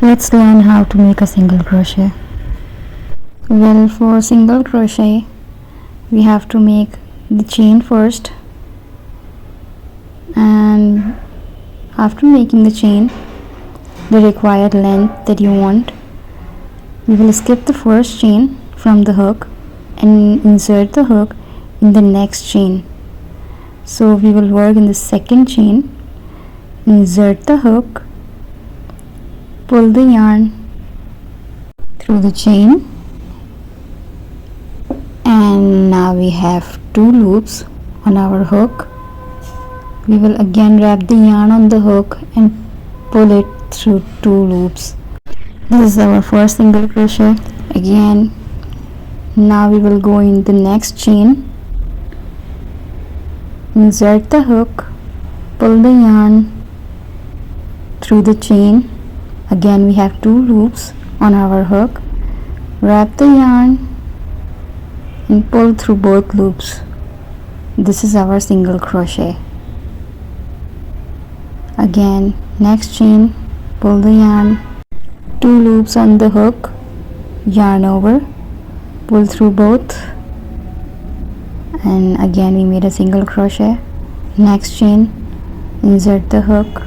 Let's learn how to make a single crochet. Well, for single crochet we have to make the chain first, and after making the chain the required length that you want, we will skip the first chain from the hook and insert the hook in the next chain. So we will work in the second chain, insert the hook, pull the yarn through the chain, and now we have 2 loops on our hook. We will again wrap the yarn on the hook and pull it through 2 loops. This is our first single crochet. Again, now we will go in the next chain, insert the hook, pull the yarn through the chain. Again we have 2 loops on our hook, wrap the yarn and pull through both loops. This is our single crochet. Again, next chain, pull the yarn, 2 loops on the hook, yarn over, pull through both, and again we made a single crochet. Next chain, insert the hook,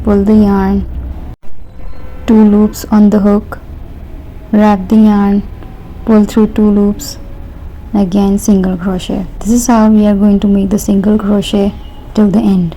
pull the yarn, 2 loops on the hook, wrap the yarn, pull through 2 loops, again single crochet. This is how we are going to make the single crochet till the end.